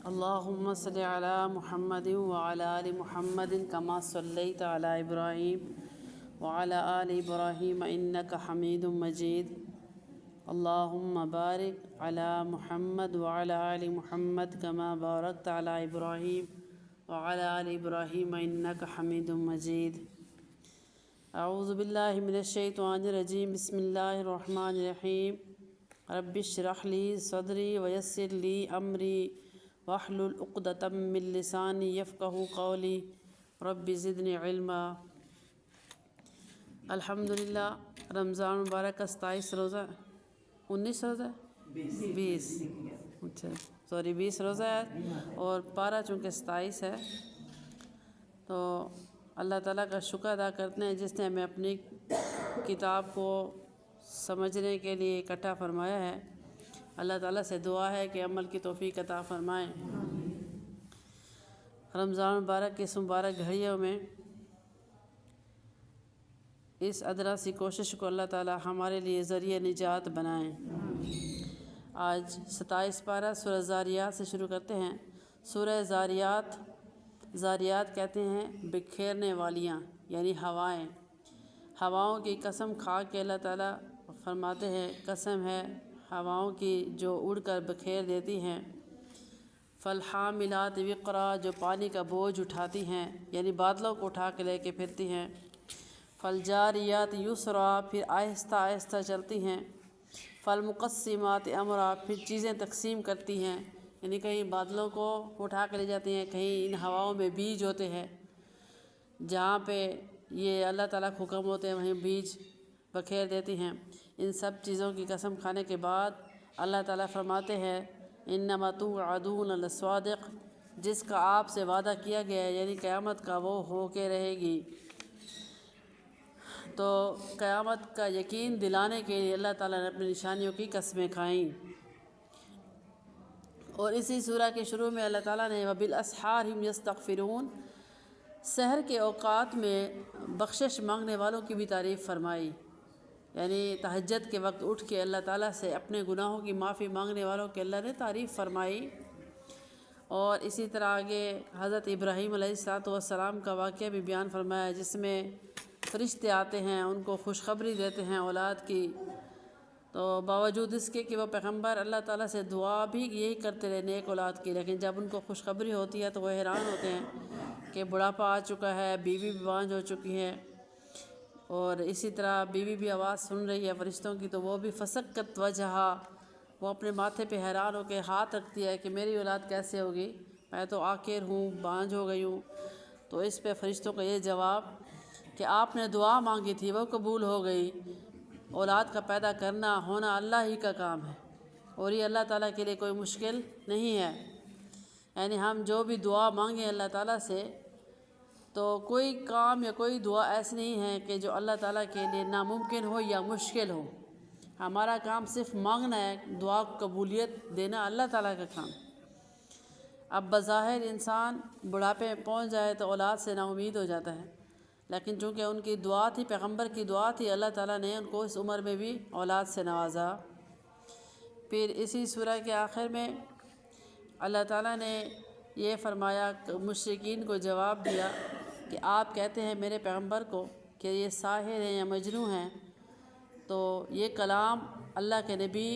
اللهم صل على محمد وعلى آل محمد كما صليت على إبراهيم وعلى آل إبراهيم إنك حميد مجيد. اللهم بارك على محمد وعلى آل محمد كما باركت على إبراهيم وعلى آل إبراهيم إنك حميد مجيد. أعوذ بالله من الشيطان الرجيم. بسم الله الرحمن الرحيم. رب اشرح لي صدري ويسر لي أمري واحلل عقدة من لساني يفقهوا قولي رب زدنی علما. الحمدللہ رمضان مبارک کا 27 روزہ 19 روزہ 20 20 روزہ ہے اور پارہ چونکہ 27 ہے. تو اللہ تعالیٰ کا شکر ادا کرتے ہیں جس نے ہمیں اپنی کتاب کو سمجھنے کے لیے اکٹھا فرمایا ہے. اللہ تعالیٰ سے دعا ہے کہ عمل کی توفیق عطا فرمائیں. رمضان مبارک کی اس مبارک گھڑیوں میں اس ادنا سی کوشش کو اللہ تعالیٰ ہمارے لیے ذریعہ نجات بنائیں. آج 27 پارہ سورہ زاریات سے شروع کرتے ہیں. سورہ زاریات کہتے ہیں بکھیرنے والیاں یعنی ہوائیں. ہواؤں کی قسم کھا کے اللہ تعالیٰ فرماتے ہیں قسم ہے ہواؤں کی جو اڑ کر بکھیر دیتی ہیں. فالحاملات وقرا جو پانی کا بوجھ اٹھاتی ہیں یعنی بادلوں کو اٹھا کے لے کے پھرتی ہیں. فالجاریات یسرا پھر آہستہ آہستہ چلتی ہیں. فالمقسمات امرا پھر چیزیں تقسیم کرتی ہیں یعنی کہیں بادلوں کو اٹھا کے لے جاتی ہیں, کہیں ان ہواؤں میں بیج ہوتے ہیں, جہاں پہ یہ اللہ تعالیٰ کے حکم ہوتے ہیں وہیں بیج بکھیر دیتی ہیں. ان سب چیزوں کی قسم کھانے کے بعد اللہ تعالیٰ فرماتے ہیں انما توعدون لصادق جس کا آپ سے وعدہ کیا گیا ہے یعنی قیامت کا وہ ہو کے رہے گی. تو قیامت کا یقین دلانے کے لیے اللہ تعالیٰ نے اپنی نشانیوں کی قسمیں کھائیں. اور اسی سورہ کے شروع میں اللہ تعالیٰ نے وبالاسحار هم یستغفرون سحر کے اوقات میں بخشش مانگنے والوں کی بھی تعریف فرمائی. یعنی تہجد کے وقت اٹھ کے اللہ تعالیٰ سے اپنے گناہوں کی معافی مانگنے والوں کے اللہ نے تعریف فرمائی. اور اسی طرح آگے حضرت ابراہیم علیہ السلام کا واقعہ بھی بیان فرمایا جس میں فرشتے آتے ہیں ان کو خوشخبری دیتے ہیں اولاد کی. تو باوجود اس کے کہ وہ پیغمبر اللہ تعالیٰ سے دعا بھی یہی کرتے رہے نیک اولاد کی, لیکن جب ان کو خوشخبری ہوتی ہے تو وہ حیران ہوتے ہیں کہ بڑھاپا آ چکا ہے, بیوی بھی بانجھ ہو چکی ہے, اور اسی طرح بیوی بھی آواز سن رہی ہے فرشتوں کی. تو وہ بھی فسکت وجہا وہ اپنے ماتھے پہ حیران ہو کے ہاتھ رکھتی ہے کہ میری اولاد کیسے ہوگی, میں تو آخر ہوں, بانجھ ہو گئی ہوں. تو اس پہ فرشتوں کا یہ جواب کہ آپ نے دعا مانگی تھی وہ قبول ہو گئی. اولاد کا پیدا کرنا ہونا اللہ ہی کا کام ہے اور یہ اللہ تعالیٰ کے لیے کوئی مشکل نہیں ہے. یعنی ہم جو بھی دعا مانگیں اللہ تعالیٰ سے تو کوئی کام یا کوئی دعا ایسی نہیں ہے کہ جو اللہ تعالیٰ کے لیے ناممکن ہو یا مشکل ہو. ہمارا کام صرف مانگنا ہے, دعا کو قبولیت دینا اللہ تعالیٰ کا کام. اب بظاہر انسان بڑھاپے میں پہنچ جائے تو اولاد سے نا امید ہو جاتا ہے, لیکن چونکہ ان کی دعا تھی, پیغمبر کی دعا تھی, اللہ تعالیٰ نے ان کو اس عمر میں بھی اولاد سے نوازا. پھر اسی سورہ کے آخر میں اللہ تعالیٰ نے یہ فرمایا مشرکین کو جواب دیا کہ آپ کہتے ہیں میرے پیغمبر کو کہ یہ ساحر ہیں یا مجنون ہیں. تو یہ کلام اللہ کے نبی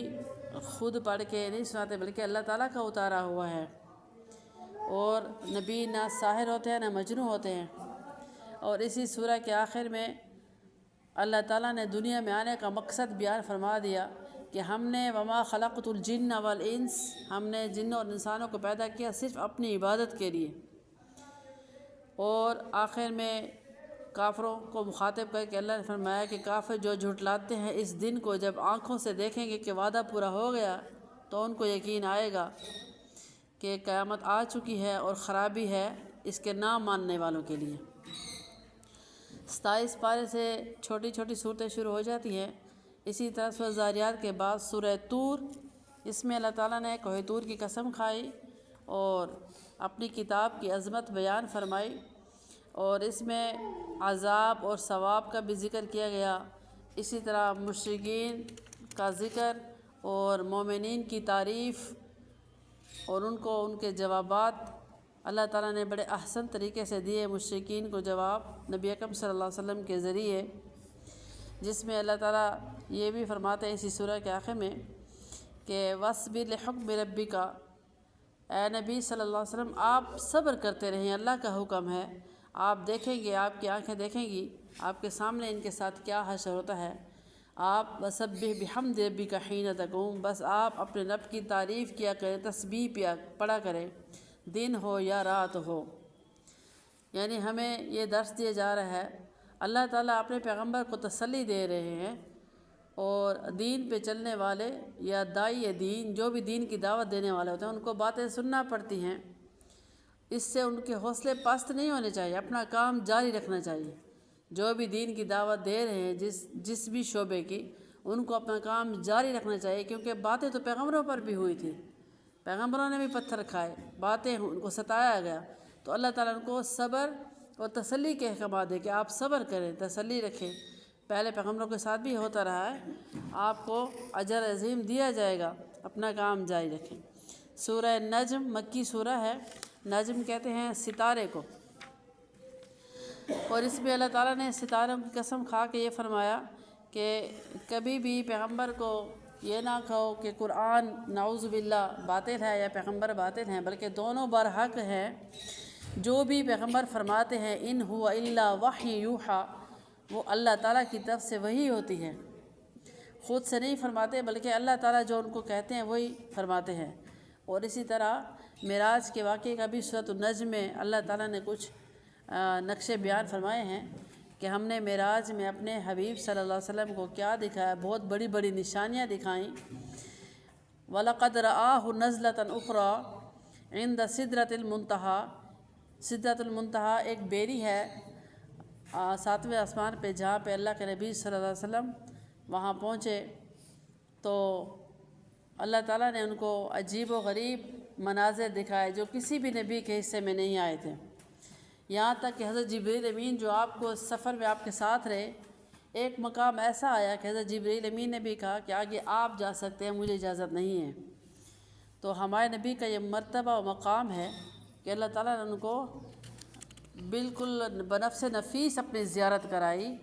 خود پڑھ کے نہیں سناتے بلکہ اللہ تعالیٰ کا اتارا ہوا ہے, اور نبی نہ ساحر ہوتے ہیں نہ مجنون ہوتے ہیں. اور اسی سورہ کے آخر میں اللہ تعالیٰ نے دنیا میں آنے کا مقصد بیان فرما دیا کہ ہم نے وما خلقت الجن والانس ہم نے جنوں اور انسانوں کو پیدا کیا صرف اپنی عبادت کے لیے. اور آخر میں کافروں کو مخاطب کر کے اللہ نے فرمایا کہ کافر جو جھٹلاتے ہیں اس دن کو جب آنکھوں سے دیکھیں گے کہ وعدہ پورا ہو گیا تو ان کو یقین آئے گا کہ قیامت آ چکی ہے اور خرابی ہے اس کے نہ ماننے والوں کے لیے. 27 پارے سے چھوٹی چھوٹی صورتیں شروع ہو جاتی ہیں. اسی طرح سورہ زاریات کے بعد سورہ طور, اس میں اللہ تعالیٰ نے کوہ طور کی قسم کھائی اور اپنی کتاب کی عظمت بیان فرمائی, اور اس میں عذاب اور ثواب کا بھی ذکر کیا گیا. اسی طرح مشرکین کا ذکر اور مومنین کی تعریف اور ان کو ان کے جوابات اللہ تعالیٰ نے بڑے احسن طریقے سے دیے مشرکین کو جواب نبی اکرم صلی اللہ علیہ وسلم کے ذریعے، جس میں اللہ تعالیٰ یہ بھی فرماتے ہیں اسی سورہ کے آخر میں کہ وَاصْبِرْ لِحُکْمِ رَبِّکَ، اے نبی صلی اللہ علیہ وسلم آپ صبر کرتے رہیں، اللہ کا حکم ہے، آپ دیکھیں گے، آپ کی آنکھیں دیکھیں گی آپ کے سامنے ان کے ساتھ کیا حشر ہوتا ہے۔ آپ وَسَبِّحْ بِحَمْدِ رَبِّکَ حِینَ تَقُومُ، بس آپ اپنے رب کی تعریف کیا کریں، تسبیح پڑھا کریں، دن ہو یا رات ہو۔ یعنی ہمیں یہ درس دیا جا رہا ہے، اللہ تعالیٰ اپنے پیغمبر کو تسلی دے رہے ہیں، اور دین پہ چلنے والے یا داعی دین، جو بھی دین کی دعوت دینے والے ہوتے ہیں، ان کو باتیں سننا پڑتی ہیں، اس سے ان کے حوصلے پست نہیں ہونے چاہیے، اپنا کام جاری رکھنا چاہیے۔ جو بھی دین کی دعوت دے رہے ہیں جس بھی شعبے کی، ان کو اپنا کام جاری رکھنا چاہیے، کیونکہ باتیں تو پیغمبروں پر بھی ہوئی تھی، پیغمبروں نے بھی پتھر کھائے، باتیں ان کو ستایا گیا، تو اللہ تعالیٰ ان کو صبر اور تسلی کے احکامات دے کہ آپ صبر کریں، تسلی رکھیں۔ پہلے پیغمبروں کے ساتھ بھی ہوتا رہا ہے، آپ کو اجر عظیم دیا جائے گا، اپنا کام جاری رکھیں۔ سورہ نجم مکی سورہ ہے، نجم کہتے ہیں ستارے کو، اور اس میں اللہ تعالیٰ نے ستاروں کی قسم کھا کے یہ فرمایا کہ کبھی بھی پیغمبر کو یہ نہ کہو کہ قرآن نعوذ باللہ باطل ہے یا پیغمبر باطل ہیں، بلکہ دونوں برحق ہیں۔ جو بھی پیغمبر فرماتے ہیں ان هو الا وحی یوحیٰ، وہ اللہ تعالیٰ کی طرف سے وحی ہوتی ہے، خود سے نہیں فرماتے، بلکہ اللہ تعالیٰ جو ان کو کہتے ہیں وہی فرماتے ہیں۔ اور اسی طرح معراج کے واقعے کا بھی سورۃ النجم میں اللہ تعالیٰ نے کچھ نقشے بیان فرمائے ہیں کہ ہم نے معراج میں اپنے حبیب صلی اللہ علیہ وسلم کو کیا دکھایا، بہت بڑی بڑی نشانیاں دکھائیں۔ وَلَقَدْ رَآهُ نَزْلَةً أُخْرَىٰ عِنْدَ سِدْرَةِ الْمُنتَهَىٰ، سدرۃ المنتہا ایک بیری ہے 7ویں آسمان پہ، جہاں پہ اللہ کے نبی صلی اللہ علیہ وسلم وہاں پہنچے تو اللہ تعالیٰ نے ان کو عجیب و غریب مناظر دکھائے جو کسی بھی نبی کے حصے میں نہیں آئے تھے، یہاں تک کہ حضرت جبریل امین جو آپ کو سفر میں آپ کے ساتھ رہے، ایک مقام ایسا آیا کہ حضرت جبریل امین نے بھی کہا کہ آگے آپ جا سکتے ہیں، مجھے اجازت نہیں ہے۔ تو ہمارے نبی کا یہ مرتبہ و مقام ہے کہ اللہ تعالیٰ نے ان کو بالکل بنفس نفیس اپنی زیارت کرائی،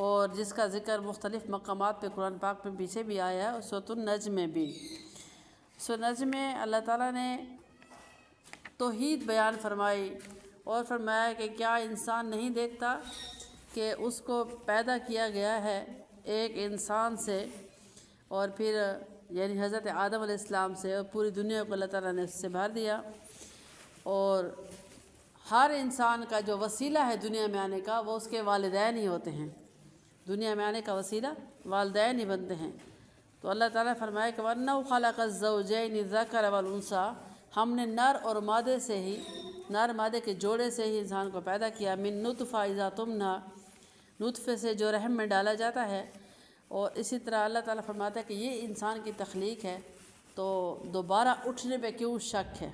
اور جس کا ذکر مختلف مقامات پہ قرآن پاک میں پیچھے بھی آیا ہے، اور سورۃ النجم میں بھی۔ سورۃ النجم میں اللہ تعالیٰ نے توحید بیان فرمائی اور فرمایا کہ کیا انسان نہیں دیکھتا کہ اس کو پیدا کیا گیا ہے ایک انسان سے، اور پھر یعنی حضرت آدم علیہ السلام سے، اور پوری دنیا کو اللہ تعالیٰ نے اس سے بھر دیا، اور ہر انسان کا جو وسیلہ ہے دنیا میں آنے کا وہ اس کے والدین ہی ہوتے ہیں، دنیا میں آنے کا وسیلہ والدین ہی بنتے ہیں۔ تو اللہ تعالیٰ فرمایا کہ وَأَنَّهُ خَلَقَ الزَّوْجَيْنِ الذَّكَرَ وَالْأُنثَىٰ، ہم نے نر اور مادے سے ہی، نر مادے کے جوڑے سے ہی انسان کو پیدا کیا، من نطفہ اذا تمنیٰ، نطفے سے جو رحم میں ڈالا جاتا ہے۔ اور اسی طرح اللہ تعالیٰ فرماتا ہے کہ یہ انسان کی تخلیق ہے، تو دوبارہ اٹھنے پہ کیوں شک ہے۔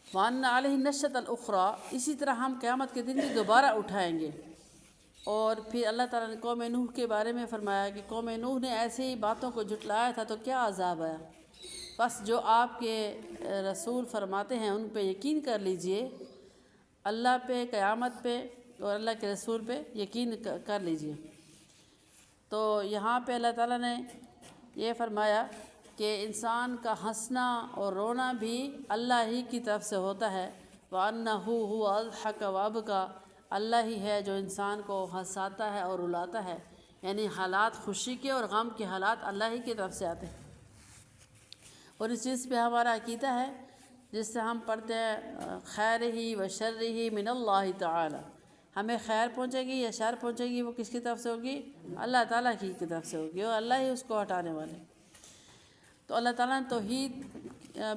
وَأَنَّ عَلَيْهِ النَّشْأَةَ الْأُخْرَىٰ، اسی طرح ہم قیامت کے دن بھی دوبارہ اٹھائیں گے۔ اور پھر اللہ تعالیٰ نے قوم نوح کے بارے میں فرمایا کہ قوم نوح نے ایسی ہی باتوں کو جھٹلایا تھا تو کیا عذاب آیا، بس جو آپ کے رسول فرماتے ہیں ان پہ یقین کر لیجئے، اللہ پہ، قیامت پہ اور اللہ کے رسول پہ یقین کر لیجئے۔ تو یہاں پہ اللہ تعالیٰ نے یہ فرمایا کہ انسان کا ہنسنا اور رونا بھی اللہ ہی کی طرف سے ہوتا ہے، وَأَنَّهُ هُوَ أَضْحَكَ وَأَبْكَىٰ، اللہ ہی ہے جو انسان کو ہنساتا ہے اور رلاتا ہے، یعنی حالات خوشی کے اور غم کے حالات اللہ ہی کی طرف سے آتے ہیں۔ اور اس چیز پہ ہمارا عقیدہ ہے جس سے ہم پڑھتے ہیں خیرہ و شرہ من اللہ تعالی، ہمیں خیر پہنچے گی یا شر پہنچے گی وہ کس کی طرف سے ہوگی؟ اللہ تعالیٰ کی طرف سے ہوگی، اور اللہ ہی اس کو ہٹانے والے۔ تو اللہ تعالیٰ نے توحید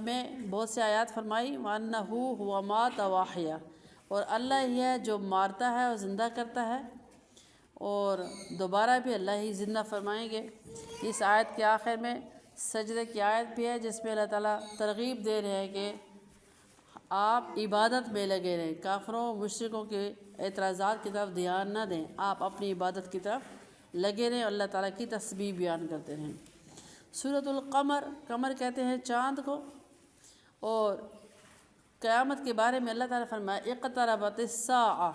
میں بہت سے آیات فرمائی، وَأَنَّهُ هُوَ مَاتَ وَأَحْيَا، اور اللہ ہی ہے جو مارتا ہے اور زندہ کرتا ہے، اور دوبارہ بھی اللہ ہی زندہ فرمائیں گے۔ اس آیت کے آخر میں سجدے کی آیت بھی ہے جس میں اللہ تعالیٰ ترغیب دے رہے ہیں کہ آپ عبادت میں لگے رہیں، کافروں مشرکوں کے اعتراضات کی طرف دھیان نہ دیں، آپ اپنی عبادت کی طرف لگے رہیں اور اللہ تعالیٰ کی تسبیح بیان کرتے رہیں۔ سورۃ القمر، قمر کہتے ہیں چاند کو، اور قیامت کے بارے میں اللہ تعالیٰ فرمایا اقتربت الساعہ،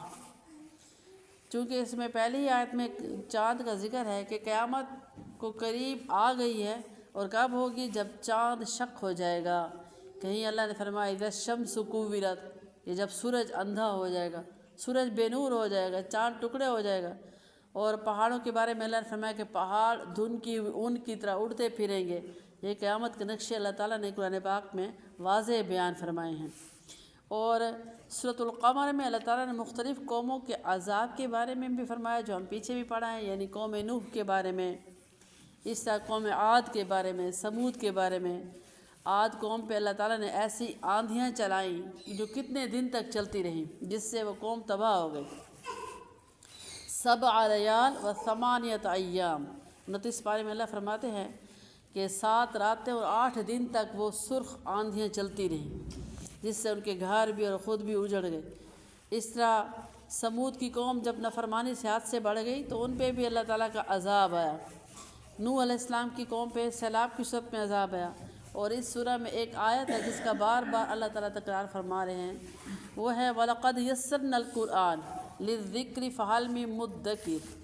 چونکہ اس میں پہلی ہی آیت میں چاند کا ذکر ہے کہ قیامت کو قریب آ گئی ہے، اور کب ہوگی؟ جب چاند شق ہو جائے گا۔ کہیں اللہ نے فرمایا اذا الشمس کورت، کہ جب سورج اندھا ہو جائے گا، سورج بے نور ہو جائے گا، چاند ٹکڑے ہو جائے گا۔ اور پہاڑوں کے بارے میں اللہ نے فرمایا کہ پہاڑ دھن کی اون کی طرح اڑتے پھریں گے۔ یہ قیامت کے نقشے اللہ تعالیٰ نے قرآن پاک میں واضح بیان فرمائے ہیں۔ اور سورۃ القمر میں اللہ تعالیٰ نے مختلف قوموں کے عذاب کے بارے میں بھی فرمایا، جو ہم پیچھے بھی پڑھا ہے، یعنی قوم نوح کے بارے میں، اس طرح قوم عاد کے بارے میں، سمود کے بارے میں۔ عاد قوم پہ اللہ تعالیٰ نے ایسی آندھیاں چلائیں جو کتنے دن تک چلتی رہیں، جس سے وہ قوم تباہ ہو گئی۔ 7 لیال و 8 ایام، 29 پارے میں اللہ فرماتے ہیں کہ 7 راتیں اور 8 دن تک وہ سرخ آندھیاں چلتی رہیں، جس سے ان کے گھر بھی اور خود بھی اجڑ گئے۔ اس طرح سمود کی قوم جب نافرمانی سے حد سے بڑھ گئی تو ان پہ بھی اللہ تعالیٰ کا عذاب آیا۔ نوح علیہ السلام کی قوم پہ سیلاب کی صورت میں عذاب آیا۔ اور اس سورہ میں ایک آیت ہے جس کا بار بار اللہ تعالیٰ تکرار فرما رہے ہیں، وہ ہے وَلَقَدْ يَسَّرْنَا الْقُرْآنَ لِلذِّكْرِ فَهَلْ مِن مُدَّكِرٍ۔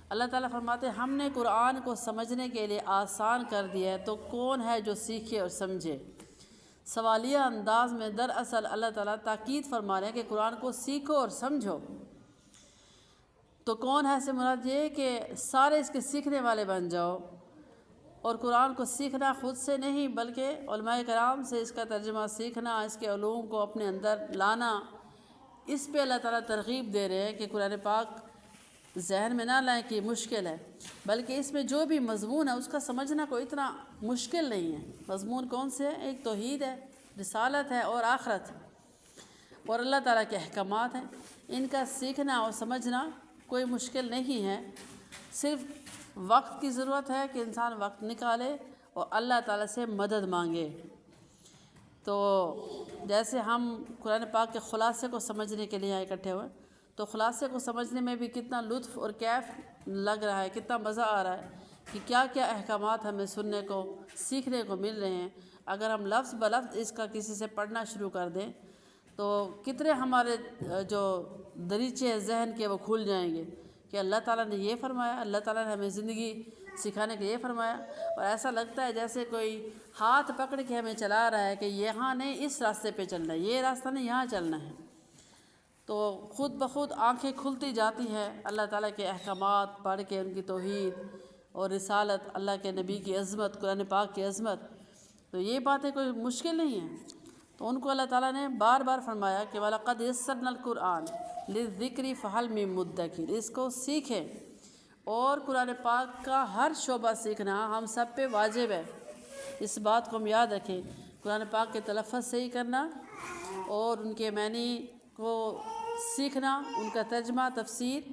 اللہ تعالیٰ فرماتے ہیں ہم نے قرآن کو سمجھنے کے لیے آسان کر دیا ہے، تو کون ہے جو سیکھے اور سمجھے۔ سوالیہ انداز میں دراصل اللہ تعالیٰ تاکید فرما رہے ہیں کہ قرآن کو سیکھو اور سمجھو۔ تو کون ہے سے مراد یہ کہ سارے اس کے سیکھنے والے بن جاؤ۔ اور قرآن کو سیکھنا خود سے نہیں بلکہ علماء کرام سے اس کا ترجمہ سیکھنا، اس کے علوم کو اپنے اندر لانا، اس پہ اللہ تعالیٰ ترغیب دے رہے ہیں کہ قرآن پاک ذہن میں نہ لائیں کہ مشکل ہے، بلکہ اس میں جو بھی مضمون ہے اس کا سمجھنا کوئی اتنا مشکل نہیں ہے۔ مضمون کون سے ہے؟ ایک توحید ہے، رسالت ہے اور آخرت، اور اللہ تعالیٰ کے احکامات ہیں۔ ان کا سیکھنا اور سمجھنا کوئی مشکل نہیں ہے، صرف وقت کی ضرورت ہے کہ انسان وقت نکالے اور اللہ تعالیٰ سے مدد مانگے۔ تو جیسے ہم قرآن پاک کے خلاصے کو سمجھنے کے لیے اکٹھے ہوئے، تو خلاصے کو سمجھنے میں بھی کتنا لطف اور کیف لگ رہا ہے، کتنا مزہ آ رہا ہے کہ کیا کیا احکامات ہمیں سننے کو، سیکھنے کو مل رہے ہیں۔ اگر ہم لفظ بلفظ اس کا کسی سے پڑھنا شروع کر دیں تو کتنے ہمارے جو دریچے ذہن کے وہ کھل جائیں گے کہ اللہ تعالیٰ نے یہ فرمایا، اللہ تعالیٰ نے ہمیں زندگی سکھانے کے یہ فرمایا۔ اور ایسا لگتا ہے جیسے کوئی ہاتھ پکڑ کے ہمیں چلا رہا ہے کہ یہاں نہیں، اس راستے پہ چلنا ہے، یہ راستہ نہیں، یہاں چلنا ہے۔ تو خود بخود آنکھیں کھلتی جاتی ہیں اللہ تعالیٰ کے احکامات پڑھ کے، ان کی توحید اور رسالت، اللہ کے نبی کی عظمت، قرآن پاک کی عظمت۔ تو یہ باتیں کوئی مشکل نہیں ہیں۔ تو ان کو اللہ تعالیٰ نے بار بار فرمایا کہ وَلَقَدْ يَسَّرْنَا الْقُرْآنَ لِلذِّكْرِ فَهَلْ مِن مُدَّكِرٍ، اس کو سیکھیں۔ اور قرآن پاک کا ہر شعبہ سیکھنا ہم سب پہ واجب ہے۔ اس بات کو ہم یاد رکھیں، قرآن پاک کے تلفظ صحیح کرنا اور ان کے معنی کو سیکھنا، ان کا ترجمہ، تفسیر،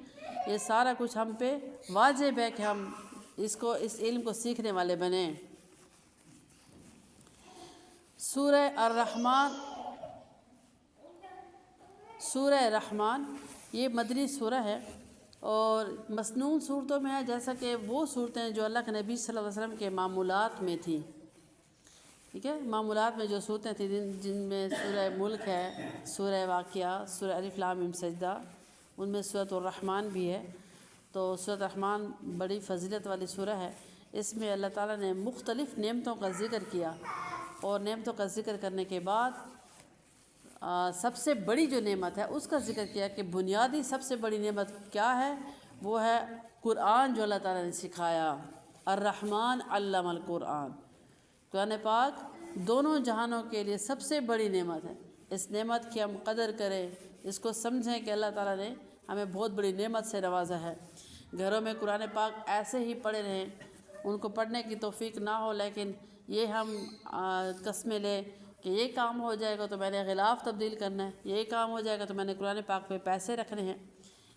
یہ سارا کچھ ہم پہ واجب ہے کہ ہم اس علم کو سیکھنے والے بنیں۔ سورہ الرحمن، سورہ رحمان یہ مدنی سورہ ہے اور مسنون صورتوں میں ہے، جیسا کہ وہ صورتیں جو اللہ کے نبی صلی اللہ علیہ وسلم کے معمولات میں تھیں۔ ٹھیک ہے، معمولات میں جو صورتیں تھیں جن میں سورہ ملک ہے، سورہ واقعہ، سورہ الف لام میم سجدہ، ان میں سورۃ الرحمن بھی ہے۔ تو سورۃ الرحمن بڑی فضیلت والی سورہ ہے۔ اس میں اللہ تعالیٰ نے مختلف نعمتوں کا ذکر کیا، اور نعمتوں کا ذکر کرنے کے بعد سب سے بڑی جو نعمت ہے اس کا ذکر کیا کہ بنیادی سب سے بڑی نعمت کیا ہے، وہ ہے قرآن جو اللہ تعالیٰ نے سکھایا۔ الرحمن علم القرآن، قرآن پاک دونوں جہانوں کے لیے سب سے بڑی نعمت ہے۔ اس نعمت کی ہم قدر کریں، اس کو سمجھیں کہ اللہ تعالیٰ نے ہمیں بہت بڑی نعمت سے نوازا ہے۔ گھروں میں قرآن پاک ایسے ہی پڑھے رہیں، ان کو پڑھنے کی توفیق نہ ہو، لیکن یہ ہم قسمیں لیں کہ یہ کام ہو جائے گا تو میں نے غلاف تبدیل کرنا ہے، یہ کام ہو جائے گا تو میں نے قرآن پاک پہ پیسے رکھنے ہیں۔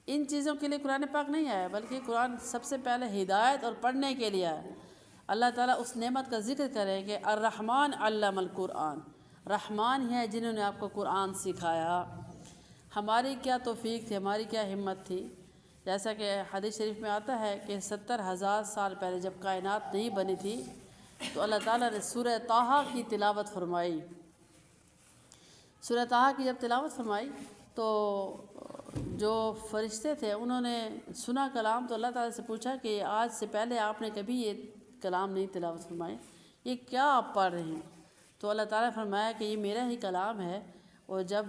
ان چیزوں کے لیے قرآن پاک نہیں آیا، بلکہ قرآن سب سے پہلے ہدایت اور پڑھنے کے لیے آیا۔ اللہ تعالیٰ اس نعمت کا ذکر کرے کہ الرحمن علم القرآن، رحمان ہی ہے جنہوں نے آپ کو قرآن سکھایا۔ ہماری کیا توفیق تھی، ہماری کیا ہمت تھی، جیسا کہ حدیث شریف میں آتا ہے کہ 70,000 سال پہلے جب کائنات نہیں بنی تھی تو اللہ تعالیٰ نے سورہ طٰہٰ کی تلاوت فرمائی، سورہ طٰہٰ کی جب تلاوت فرمائی تو جو فرشتے تھے انہوں نے سنا کلام، تو اللہ تعالیٰ سے پوچھا کہ آج سے پہلے آپ نے کبھی یہ کلام نہیں تلاوت فرمائے، یہ کیا آپ پڑھ رہے ہیں؟ تو اللہ تعالیٰ نے فرمایا کہ یہ میرا ہی کلام ہے، اور جب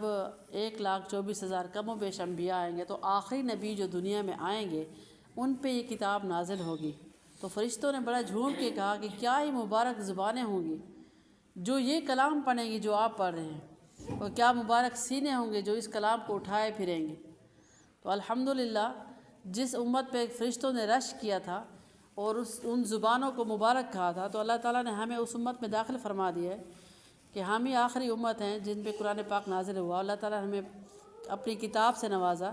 1,24,000 کم و بیش انبیاء آئیں گے تو آخری نبی جو دنیا میں آئیں گے ان پہ یہ کتاب نازل ہوگی۔ تو فرشتوں نے بڑا جھوم کے کہا کہ کیا ہی مبارک زبانیں ہوں گی جو یہ کلام پڑھیں گی جو آپ پڑھ رہے ہیں، اور کیا مبارک سینے ہوں گے جو اس کلام کو اٹھائے پھریں گے۔ تو الحمدللہ جس امت پہ فرشتوں نے رش کیا تھا اور ان زبانوں کو مبارک کہا تھا، تو اللہ تعالیٰ نے ہمیں اس امت میں داخل فرما دیا ہے کہ ہم ہی آخری امت ہیں جن پہ قرآن پاک نازل ہوا۔ اللہ تعالیٰ نے ہمیں اپنی کتاب سے نوازا۔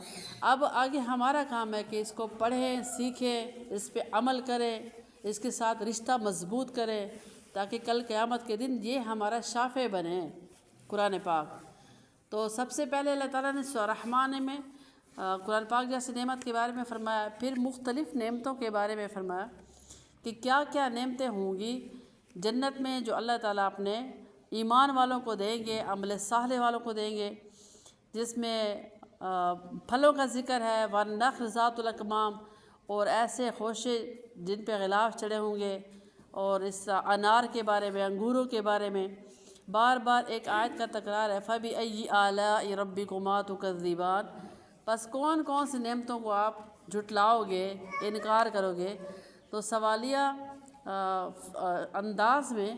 اب آگے ہمارا کام ہے کہ اس کو پڑھیں، سیکھیں، اس پہ عمل کریں، اس کے ساتھ رشتہ مضبوط کریں، تاکہ کل قیامت کے دن یہ ہمارا شافع بنے قرآن پاک۔ تو سب سے پہلے اللہ تعالیٰ نے سورہ رحمان میں قرآن پاک جیسی نعمت کے بارے میں فرمایا، پھر مختلف نعمتوں کے بارے میں فرمایا کہ کیا کیا نعمتیں ہوں گی جنت میں جو اللہ تعالیٰ اپنے ایمان والوں کو دیں گے، عمل صالح والوں کو دیں گے، جس میں پھلوں کا ذکر ہے، والنخل ذات الاکمام، اور ایسے خوشے جن پہ غلاف چڑھے ہوں گے، اور اس انار کے بارے میں، انگوروں کے بارے میں بار بار ایک آیت کا تکرار ہے، فَبِأَيِّ آلَاءِ رَبِّكُمَا تُكَذِّبَانِ۔ بس کون کون سی نعمتوں کو آپ جھٹلاؤ گے، انکار کرو گے؟ تو سوالیہ انداز میں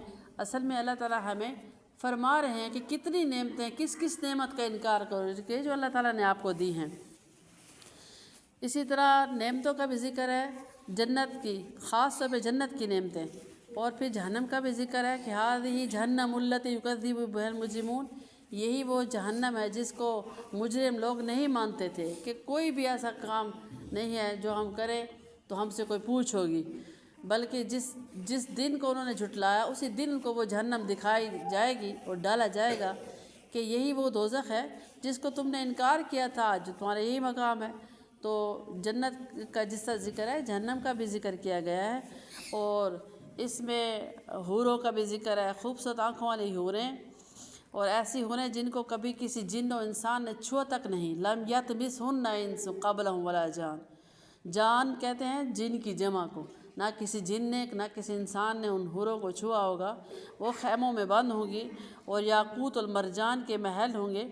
اصل میں اللہ تعالیٰ ہمیں فرما رہے ہیں کہ کتنی نعمتیں، کس کس نعمت کا انکار کرو گے جو اللہ تعالیٰ نے آپ کو دی ہیں۔ اسی طرح نعمتوں کا بھی ذکر ہے جنت کی، خاص طور پہ جنت کی نعمتیں، اور پھر جہنم کا بھی ذکر ہے کہ ہذہ جہنم التی یکذب بہا المجرمون، یہی وہ جہنم ہے جس کو مجرم لوگ نہیں مانتے تھے کہ کوئی بھی ایسا کام نہیں ہے جو ہم کریں تو ہم سے کوئی پوچھ ہوگی، بلکہ جس دن کو انہوں نے جھٹلایا اسی دن ان کو وہ جہنم دکھائی جائے گی اور ڈالا جائے گا کہ یہی وہ دوزخ ہے جس کو تم نے انکار کیا تھا، جو تمہارا یہی مقام ہے۔ تو جنت کا جس طرح ذکر ہے جہنم کا بھی ذکر کیا گیا ہے، اور اس میں حوروں کا بھی ذکر ہے، خوبصورت آنکھوں والی حوریں، اور ایسی حوریں جن کو کبھی کسی جن و انسان نے چھوا تک نہیں، لم یطمثہن انس قبلہم ولا جان، جان کہتے ہیں جن کی جمع کو، نہ کسی جن نے نہ کسی انسان نے ان حوروں کو چھوا ہوگا۔ وہ خیموں میں بند ہوں گی، اور یاقوت المرجان کے محل ہوں گے،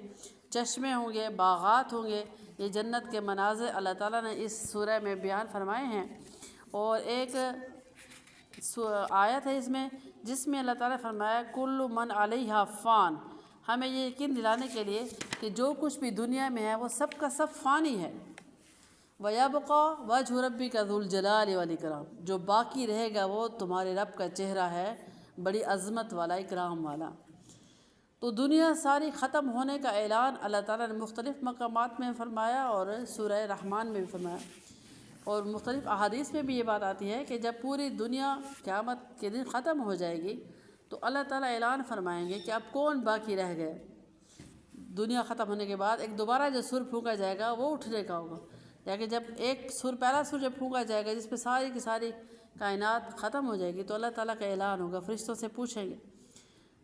چشمے ہوں گے، باغات ہوں گے۔ یہ جنت کے مناظر اللہ تعالیٰ نے اس سورہ میں بیان فرمائے ہیں، اور ایک آیت ہے اس میں جس میں اللہ تعالیٰ نے فرمایا کل من علیہا فان، ہمیں یہ یقین دلانے کے لیے کہ جو کچھ بھی دنیا میں ہے وہ سب کا سب فانی ہے۔ وَيَبْقَى وَجْهُ رَبِّكَ ذُو الْجَلَالِ وَالْإِكْرَامِ، جو باقی رہے گا وہ تمہارے رب کا چہرہ ہے، بڑی عظمت والا، اکرام والا۔ تو دنیا ساری ختم ہونے کا اعلان اللہ تعالیٰ نے مختلف مقامات میں فرمایا، اور سورہ رحمان میں بھی فرمایا، اور مختلف احادیث میں بھی یہ بات آتی ہے کہ جب پوری دنیا قیامت کے دن ختم ہو جائے گی تو اللہ تعالیٰ اعلان فرمائیں گے کہ اب کون باقی رہ گئے۔ دنیا ختم ہونے کے بعد ایک دوبارہ جو سر پھونکا جائے گا وہ اٹھنے کا ہوگا، یا کہ جب ایک سر، پہلا سر جب پھونکا جائے گا جس پہ ساری کی ساری کائنات ختم ہو جائے گی، تو اللہ تعالیٰ کا اعلان ہوگا، فرشتوں سے پوچھیں گے،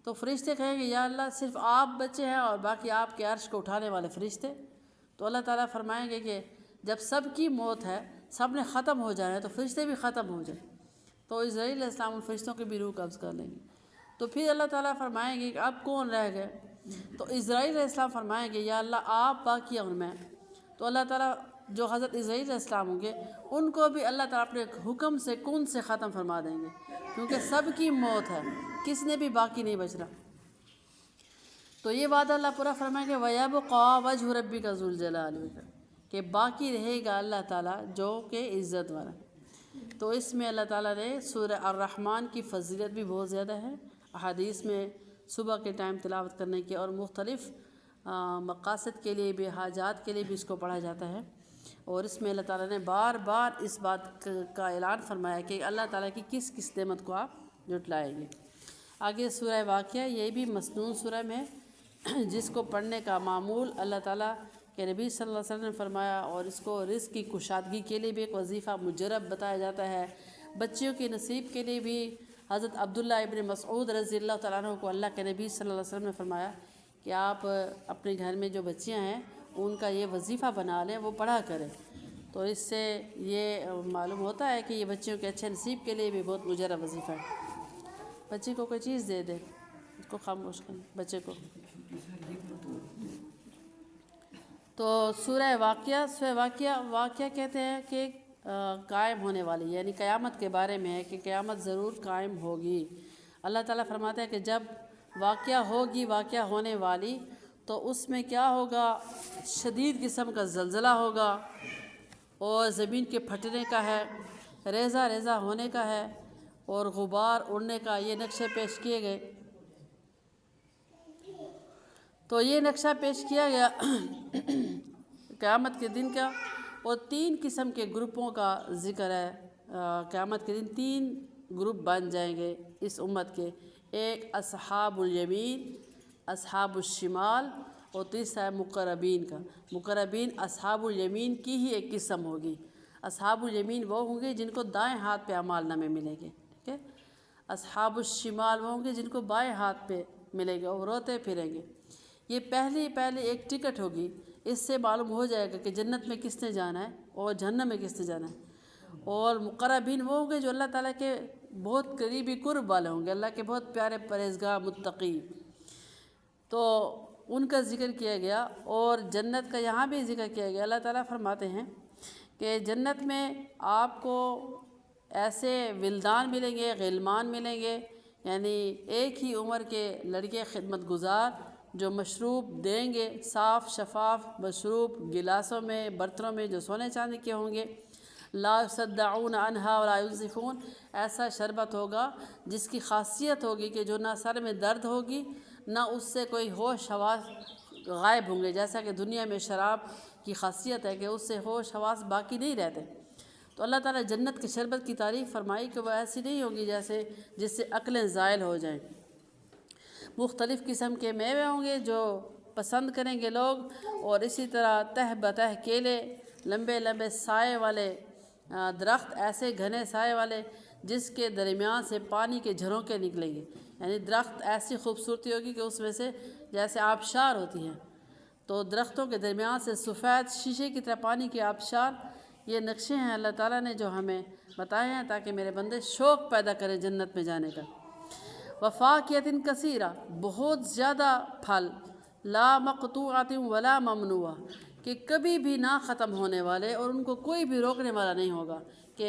تو فرشتے کہیں گے یا اللہ صرف آپ بچے ہیں اور باقی آپ کے عرش کو اٹھانے والے فرشتے۔ تو اللہ تعالیٰ فرمائیں گے کہ جب سب کی موت ہے، سب نے ختم ہو جانا ہے، تو فرشتے بھی ختم ہو جائیں، تو اسرائیل علیہ السلام ان فرشتوں کی بھی روح قبض کر لیں گے۔ تو پھر اللہ تعالیٰ فرمائیں گے کہ اب کون رہ گئے؟ تو اسرائیل علیہ السلام فرمائیں گے یا اللہ آپ باقی ہیں ان میں۔ تو اللہ تعالیٰ جو حضرت اسرائیل علیہ السلام ہوں گے ان کو بھی اللہ تعالیٰ اپنے حکم سے کن سے ختم فرما دیں گے، کیونکہ سب کی موت ہے، کس نے بھی باقی نہیں بچ رہا۔ تو یہ وعدہ اللہ پورا فرمائیں گے وَيَبْقَى وَجْهُ رَبِّكَ ذُو الْجَلَالِ وَالْإِكْرَامِ، کہ باقی رہے گا اللہ تعالیٰ جو کہ عزت والا۔ تو اس میں اللہ تعالیٰ نے سورہ الرحمن کی فضیلت بھی بہت زیادہ ہے، احادیث میں صبح کے ٹائم تلاوت کرنے کی، اور مختلف مقاصد کے لیے بھی، حاجات کے لیے بھی اس کو پڑھا جاتا ہے، اور اس میں اللہ تعالیٰ نے بار بار اس بات کا اعلان فرمایا کہ اللہ تعالیٰ کی کس کس نعمت کو آپ جھٹلائیں گے۔ آگے سورہ واقعہ، یہ بھی مسنون سورہ میں جس کو پڑھنے کا معمول اللہ تعالیٰ کہ نبی صلی اللہ علیہ وسلم نے فرمایا، اور اس کو رزق کی کشادگی کے لیے بھی ایک وظیفہ مجرب بتایا جاتا ہے، بچیوں کے نصیب کے لیے بھی۔ حضرت عبداللہ ابن مسعود رضی اللہ تعالیٰ عنہ کو اللہ کے نبی صلی اللہ علیہ وسلم نے فرمایا کہ آپ اپنے گھر میں جو بچیاں ہیں ان کا یہ وظیفہ بنا لیں، وہ پڑھا کریں، تو اس سے یہ معلوم ہوتا ہے کہ یہ بچیوں کے اچھے نصیب کے لیے بھی بہت مجرب وظیفہ ہے۔ بچی کو کوئی چیز دے دے، اس کو خاموش کر بچے کو۔ تو سورہ واقعہ کہتے ہیں کہ قائم ہونے والی، یعنی قیامت کے بارے میں ہے کہ قیامت ضرور قائم ہوگی۔ اللہ تعالیٰ فرماتے ہیں کہ جب واقعہ ہونے والی تو اس میں کیا ہوگا، شدید قسم کا زلزلہ ہوگا، اور زمین کے پھٹنے کا ہے، ریزہ ریزہ ہونے کا ہے، اور غبار اڑنے کا، یہ نقشے پیش کیے گئے۔ تو یہ نقشہ پیش کیا گیا قیامت کے دن کا، اور 3 قسم کے گروپوں کا ذکر ہے۔ قیامت کے دن 3 گروپ بن جائیں گے اس امت کے، ایک اصحاب الیمین، اصحاب الشمال، اور تیسرا ہے مقربین کا۔ مقربین اصحاب الیمین کی ہی ایک قسم ہوگی۔ اصحاب الیمین وہ ہوں گے جن کو دائیں ہاتھ پہ اعمال نامے ملیں گے، ٹھیک ہے۔ اصحاب الشمال وہ ہوں گے جن کو بائیں ہاتھ پہ ملے گا، وہ روتے پھریں گے۔ یہ پہلے ایک ٹکٹ ہوگی، اس سے معلوم ہو جائے گا کہ جنت میں کس نے جانا ہے اور جہنم میں کس نے جانا ہے۔ اور مقربین وہ ہوں گے جو اللہ تعالیٰ کے بہت قریبی قرب والے ہوں گے، اللہ کے بہت پیارے پرہیزگار متقی، تو ان کا ذکر کیا گیا۔ اور جنت کا یہاں بھی ذکر کیا گیا۔ اللہ تعالیٰ فرماتے ہیں کہ جنت میں آپ کو ایسے ولدان ملیں گے، غلمان ملیں گے، یعنی ایک ہی عمر کے لڑکے خدمت گزار جو مشروب دیں گے، صاف شفاف مشروب گلاسوں میں، برتنوں میں جو سونے چاندی کے ہوں گے۔ لا یصدعون عنہا ولا ینزفون، ایسا شربت ہوگا جس کی خاصیت ہوگی کہ جو نہ سر میں درد ہوگی، نہ اس سے کوئی ہوش حواس غائب ہوں گے، جیسا کہ دنیا میں شراب کی خاصیت ہے کہ اس سے ہوش حواس باقی نہیں رہتے۔ تو اللہ تعالیٰ جنت کے شربت کی تعریف فرمائی کہ وہ ایسی نہیں ہوگی جیسے جس سے عقلیں زائل ہو جائیں۔ مختلف قسم کے میوے ہوں گے جو پسند کریں گے لوگ، اور اسی طرح تہ بتہ کیلے، لمبے لمبے سائے والے درخت، ایسے گھنے سائے والے جس کے درمیان سے پانی کے جھرونکے نکلیں گے، یعنی درخت ایسی خوبصورتی ہوگی کہ اس میں سے جیسے آبشار ہوتی ہیں، تو درختوں کے درمیان سے سفید شیشے کی طرح پانی کے آبشار۔ یہ نقشے ہیں اللہ تعالیٰ نے جو ہمیں بتائے ہیں تاکہ میرے بندے شوق پیدا کریں جنت میں جانے کا۔ وفاکہۃ کثیرہ، بہت زیادہ پھل، لا مقطوعۃ ولا ممنوعہ، کہ کبھی بھی نہ ختم ہونے والے اور ان کو کوئی بھی روکنے والا نہیں ہوگا۔ کہ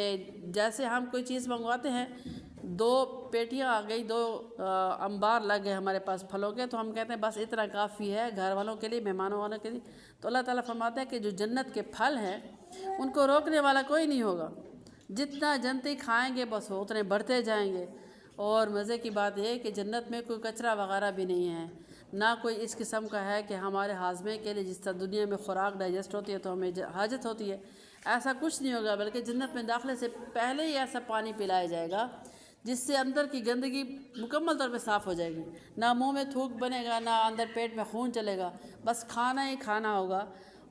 جیسے ہم کوئی چیز منگواتے ہیں، 2 پیٹیاں آ گئی، 2 انبار لگ گئے ہمارے پاس پھلوں کے، تو ہم کہتے ہیں بس اتنا کافی ہے گھر والوں کے لیے، مہمانوں والوں کے لیے۔ تو اللہ تعالیٰ فرماتے ہیں کہ جو جنت کے پھل ہیں ان کو روکنے والا کوئی نہیں ہوگا، جتنا جنتی کھائیں گے بس وہ اتنے بڑھتے جائیں گے۔ اور مزے کی بات یہ ہے کہ جنت میں کوئی کچرا وغیرہ بھی نہیں ہے، نہ کوئی اس قسم کا ہے کہ ہمارے ہاضمے کے لیے جس طرح دنیا میں خوراک ڈائجسٹ ہوتی ہے تو ہمیں حاجت ہوتی ہے، ایسا کچھ نہیں ہوگا، بلکہ جنت میں داخلے سے پہلے ہی ایسا پانی پلایا جائے گا جس سے اندر کی گندگی مکمل طور پہ صاف ہو جائے گی، نہ منہ میں تھوک بنے گا، نہ اندر پیٹ میں خون چلے گا، بس کھانا ہی کھانا ہوگا۔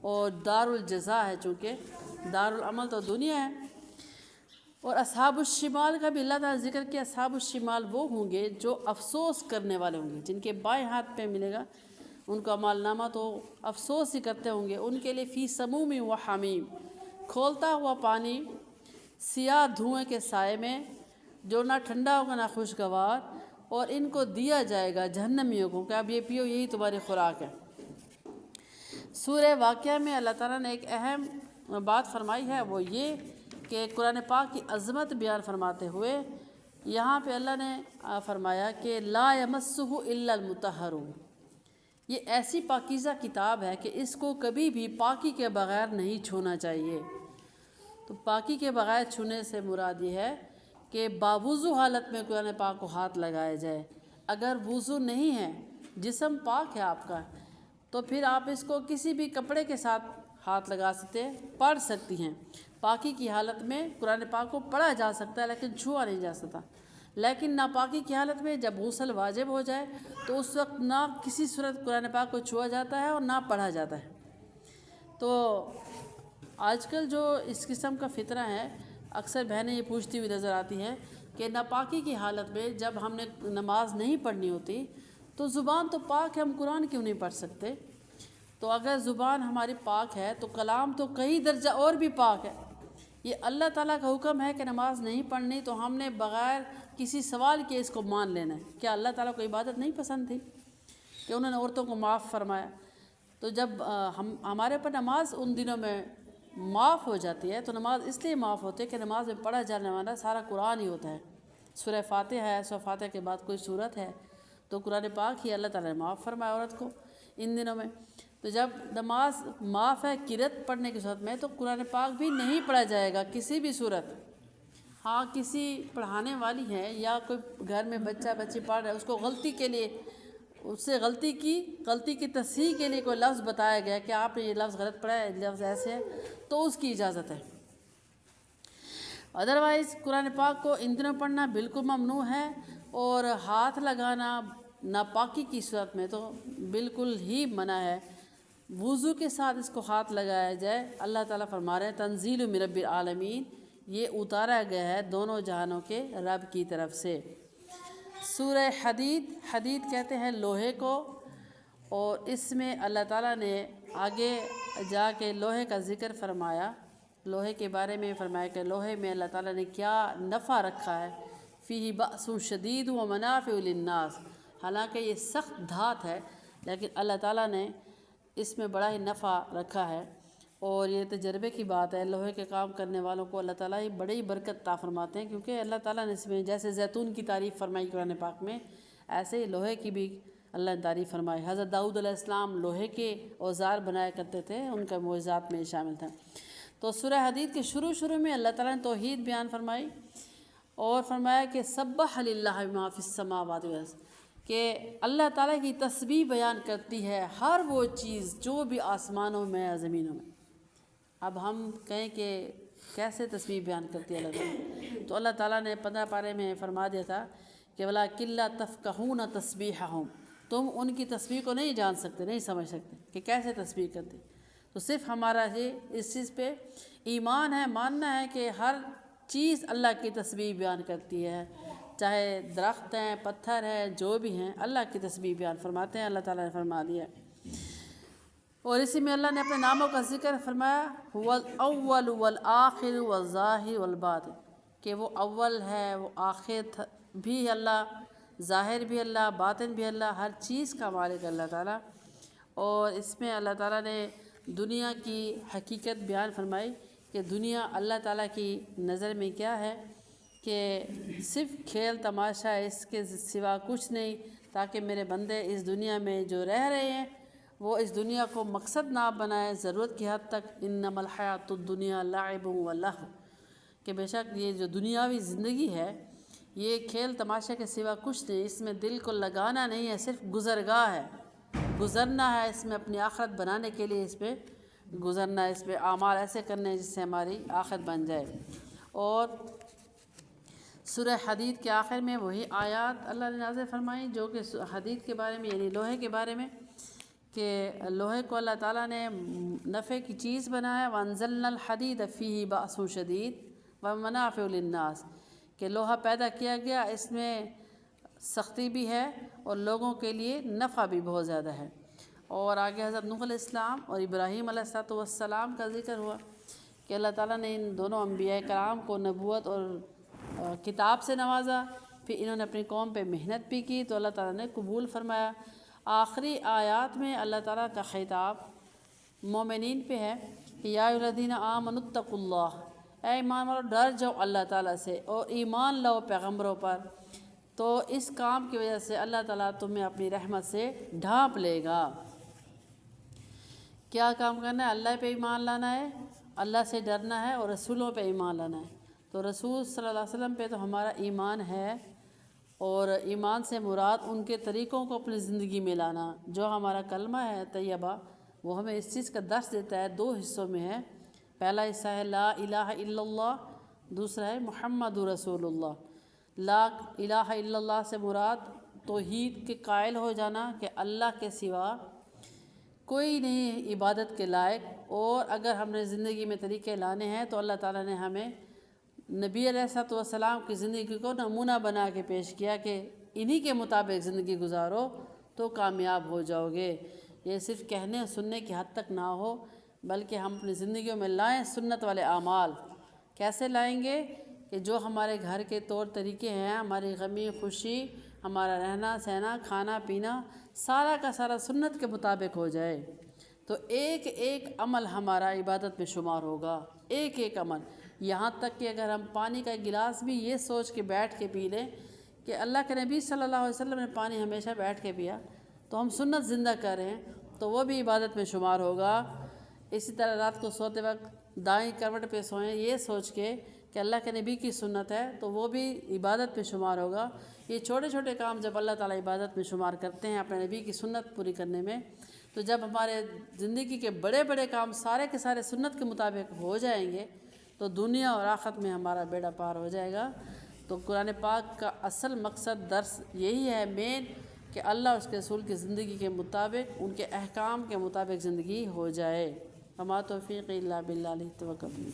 اور دار الجزا ہے، چونکہ دار العمل تو دنیا ہے۔ اور اصحاب الشمال کا بھی اللہ تعالیٰ ذکر کیا۔ اصحاب الشمال وہ ہوں گے جو افسوس کرنے والے ہوں گے، جن کے بائیں ہاتھ پہ ملے گا ان کا اعمال نامہ، تو افسوس ہی کرتے ہوں گے۔ ان کے لیے فی سموم و حمیم، کھولتا ہوا پانی سیاہ دھوئیں کے سائے میں، جو نہ ٹھنڈا ہوگا نہ خوشگوار، اور ان کو دیا جائے گا جہنمیوں کو کہ اب یہ پیو، یہی تمہاری خوراک ہے۔ سورہ واقعہ میں اللہ تعالیٰ نے ایک اہم بات فرمائی ہے، وہ یہ کہ قرآن پاک کی عظمت بیان فرماتے ہوئے یہاں پہ اللہ نے فرمایا کہ لا یمسہ الا المطہرون، یہ ایسی پاکیزہ کتاب ہے کہ اس کو کبھی بھی پاکی کے بغیر نہیں چھونا چاہیے۔ تو پاکی کے بغیر چھونے سے مراد یہ ہے کہ باوضو حالت میں قرآن پاک کو ہاتھ لگایا جائے۔ اگر وضو نہیں ہے، جسم پاک ہے آپ کا، تو پھر آپ اس کو کسی بھی کپڑے کے ساتھ ہاتھ لگا سکتے ہیں، پڑھ سکتی ہیں۔ پاکی کی حالت میں قرآن پاک کو پڑھا جا سکتا ہے لیکن چھوا نہیں جا سکتا۔ لیکن ناپاکی کی حالت میں جب غسل واجب ہو جائے تو اس وقت نہ کسی صورت قرآن پاک کو چھوا جاتا ہے اور نہ پڑھا جاتا ہے۔ تو آج کل جو اس قسم کا فتنہ ہے، اکثر بہنیں یہ پوچھتی ہوئی نظر آتی ہیں کہ ناپاکی کی حالت میں جب ہم نے نماز نہیں پڑھنی ہوتی تو زبان تو پاک ہے، ہم قرآن کیوں نہیں پڑھ سکتے؟ تو اگر زبان ہماری پاک ہے تو کلام تو کئی درجہ اور بھی پاک ہے۔ یہ اللہ تعالیٰ کا حکم ہے کہ نماز نہیں پڑھنی، تو ہم نے بغیر کسی سوال کے اس کو مان لینا ہے۔ کیا اللہ تعالیٰ کو عبادت نہیں پسند تھی کہ انہوں نے عورتوں کو معاف فرمایا؟ تو جب ہمارے پر نماز ان دنوں میں معاف ہو جاتی ہے، تو نماز اس لیے معاف ہوتی ہے کہ نماز میں پڑھا جانے والا سارا قرآن ہی ہوتا ہے۔ سورہ فاتحہ ہے، سورہ فاتحہ کے بعد کوئی سورت ہے، تو قرآن پاک ہی اللہ تعالیٰ نے معاف فرمایا عورت کو ان دنوں میں۔ تو جب نماز معاف ہے قرأت پڑھنے کی صورت میں، تو قرآن پاک بھی نہیں پڑھا جائے گا کسی بھی صورت۔ ہاں کسی پڑھانے والی ہے یا کوئی گھر میں بچہ بچی پڑھ رہا ہے، اس کو غلطی کے لیے اس سے غلطی کی تصحیح کے لیے کوئی لفظ بتایا گیا کہ آپ نے یہ لفظ غلط پڑھا ہے، لفظ ایسے ہے، تو اس کی اجازت ہے۔ ادروائز قرآن پاک کو ان دنوں پڑھنا بالکل ممنوع ہے، اور ہاتھ لگانا ناپاکی کی صورت میں تو بالکل ہی منع ہے۔ وضو کے ساتھ اس کو ہاتھ لگایا جائے۔ اللہ تعالیٰ فرما رہے ہیں تنزیل من رب العالمین، یہ اتارا گیا ہے دونوں جہانوں کے رب کی طرف سے۔ سورہ حدید، حدید کہتے ہیں لوہے کو، اور اس میں اللہ تعالیٰ نے آگے جا کے لوہے کا ذکر فرمایا، لوہے کے بارے میں فرمایا کہ لوہے میں اللہ تعالیٰ نے کیا نفع رکھا ہے، فیہ بأس شدید و منافع للناس، حالانکہ یہ سخت دھات ہے لیکن اللہ تعالیٰ نے اس میں بڑا ہی نفع رکھا ہے۔ اور یہ تجربے کی بات ہے، لوہے کے کام کرنے والوں کو اللہ تعالیٰ ہی بڑی برکت عطا فرماتے ہیں، کیونکہ اللہ تعالیٰ نے اس میں جیسے زیتون کی تعریف فرمائی قرآن پاک میں، ایسے ہی لوہے کی بھی اللہ نے تعریف فرمائی۔ حضرت داؤد علیہ السلام لوہے کے اوزار بنایا کرتے تھے، ان کا معجزات میں شامل تھا۔ تو سورہ حدید کے شروع میں اللہ تعالیٰ نے توحید بیان فرمائی، اور فرمایا کہ سبح للہ ما فی السماوات والارض، کہ اللہ تعالیٰ کی تسبیح بیان کرتی ہے ہر وہ چیز جو بھی آسمانوں میں یا زمینوں میں۔ اب ہم کہیں کہ کیسے تسبیح بیان کرتی ہے اللہ تعالیٰ، تو اللہ تعالیٰ نے 15 پارے میں فرما دیا تھا کہ وَلَٰكِن لَا تَفْقَهُونَ تَسْبِيحَهُمْ، تم ان کی تسبیح کو نہیں جان سکتے، نہیں سمجھ سکتے کہ کیسے تسبیح کرتے۔ تو صرف ہمارا یہ اس چیز پہ ایمان ہے، ماننا ہے کہ ہر چیز اللہ کی تسبیح بیان کرتی ہے، چاہے درخت ہیں، پتھر ہیں، جو بھی ہیں، اللہ کی تسبیح بیان فرماتے ہیں، اللہ تعالیٰ نے فرما دیا ہے۔ اور اسی میں اللہ نے اپنے ناموں کا ذکر فرمایا، هو الاول والآخر والظاہر والباطن، کہ وہ اول ہے، وہ آخر بھی اللہ، ظاہر بھی اللہ، باطن بھی اللہ، ہر چیز کا مالک اللہ تعالیٰ۔ اور اس میں اللہ تعالیٰ نے دنیا کی حقیقت بیان فرمائی کہ دنیا اللہ تعالیٰ کی نظر میں کیا ہے، کہ صرف کھیل تماشا ہے، اس کے سوا کچھ نہیں، تاکہ میرے بندے اس دنیا میں جو رہ رہے ہیں وہ اس دنیا کو مقصد نہ بنائیں ضرورت کی حد تک۔ انما الحیات الدنیا لعب و لہو، کہ بے شک یہ جو دنیاوی زندگی ہے یہ کھیل تماشے کے سوا کچھ نہیں، اس میں دل کو لگانا نہیں ہے، صرف گزرگاہ ہے، گزرنا ہے، اس میں اپنی آخرت بنانے کے لیے اس پہ گزرنا ہے، اس پہ اعمال ایسے کرنے ہیں جس سے ہماری آخرت بن جائے۔ اور سورہ حدید کے آخر میں وہی آیات اللہ نے نازل فرمائی جو کہ حدید کے بارے میں، یعنی لوہے کے بارے میں، کہ لوہے کو اللہ تعالیٰ نے نفع کی چیز بنایا، وَأَنزَلْنَا الْحَدِيدَ فِيهِ بَأْسٌ شَدِيدٌ وَمَنَافِعُ لِلنَّاسِ، کہ لوہا پیدا کیا گیا، اس میں سختی بھی ہے اور لوگوں کے لیے نفع بھی بہت زیادہ ہے۔ اور آگے حضرت نوح علیہ السلام اور ابراہیم علیہ السلام کا ذکر ہوا کہ اللہ تعالیٰ نے ان دونوں انبیاء کرام کو نبوت اور کتاب سے نوازا، پھر انہوں نے اپنی قوم پہ محنت بھی کی تو اللہ تعالیٰ نے قبول فرمایا۔ آخری آیات میں اللہ تعالیٰ کا خطاب مومنین پہ ہے کہ یا ایھا الذین آمنوا اتقوا اللہ، اے ایمان والو ڈر جاؤ اللہ تعالیٰ سے اور ایمان لاؤ پیغمبروں پر، تو اس کام کی وجہ سے اللہ تعالیٰ تمہیں اپنی رحمت سے ڈھانپ لے گا۔ کیا کام کرنا ہے؟ اللہ پہ ایمان لانا ہے، اللہ سے ڈرنا ہے، اور رسولوں پہ ایمان لانا ہے۔ تو رسول صلی اللہ علیہ وسلم پہ تو ہمارا ایمان ہے، اور ایمان سے مراد ان کے طریقوں کو اپنی زندگی میں لانا۔ جو ہمارا کلمہ ہے طیبہ، وہ ہمیں اس چیز کا درس دیتا ہے، 2 حصوں میں ہے۔ پہلا حصہ ہے لا الہ الا اللہ، دوسرا ہے محمد رسول اللہ۔ لا الہ الا اللہ سے مراد توحید کے قائل ہو جانا کہ اللہ کے سوا کوئی نہیں عبادت کے لائق، اور اگر ہم نے زندگی میں طریقے لانے ہیں تو اللہ تعالیٰ نے ہمیں نبی علیہ السلام کی زندگی کو نمونہ بنا کے پیش کیا کہ انہی کے مطابق زندگی گزارو تو کامیاب ہو جاؤ گے۔ یہ صرف کہنے اور سننے کی حد تک نہ ہو، بلکہ ہم اپنی زندگیوں میں لائیں سنت والے اعمال۔ کیسے لائیں گے؟ کہ جو ہمارے گھر کے طور طریقے ہیں، ہماری غمی خوشی، ہمارا رہنا سہنا، کھانا پینا، سارا کا سارا سنت کے مطابق ہو جائے، تو ایک ایک عمل ہمارا عبادت میں شمار ہوگا، ایک ایک عمل۔ یہاں تک کہ اگر ہم پانی کا گلاس بھی یہ سوچ کے بیٹھ کے پی لیں کہ اللہ کے نبی صلی اللہ علیہ وسلم نے پانی ہمیشہ بیٹھ کے پیا، تو ہم سنت زندہ کر رہے ہیں، تو وہ بھی عبادت میں شمار ہوگا۔ اسی طرح رات کو سوتے وقت دائیں کروٹ پہ سوئیں یہ سوچ کے کہ اللہ کے نبی کی سنت ہے، تو وہ بھی عبادت میں شمار ہوگا۔ یہ چھوٹے چھوٹے کام جب اللہ تعالیٰ عبادت میں شمار کرتے ہیں اپنے نبی کی سنت پوری کرنے میں، تو جب ہمارے زندگی کے بڑے بڑے کام سارے کے سارے سنت کے مطابق ہو جائیں گے، تو دنیا اور آخرت میں ہمارا بیڑا پار ہو جائے گا۔ تو قرآن پاک کا اصل مقصد درس یہی ہے مین، کہ اللہ اور اس کے رسول کی زندگی کے مطابق، ان کے احکام کے مطابق زندگی ہو جائے۔ وما توفیق الا باللہ علیہ توکلنا۔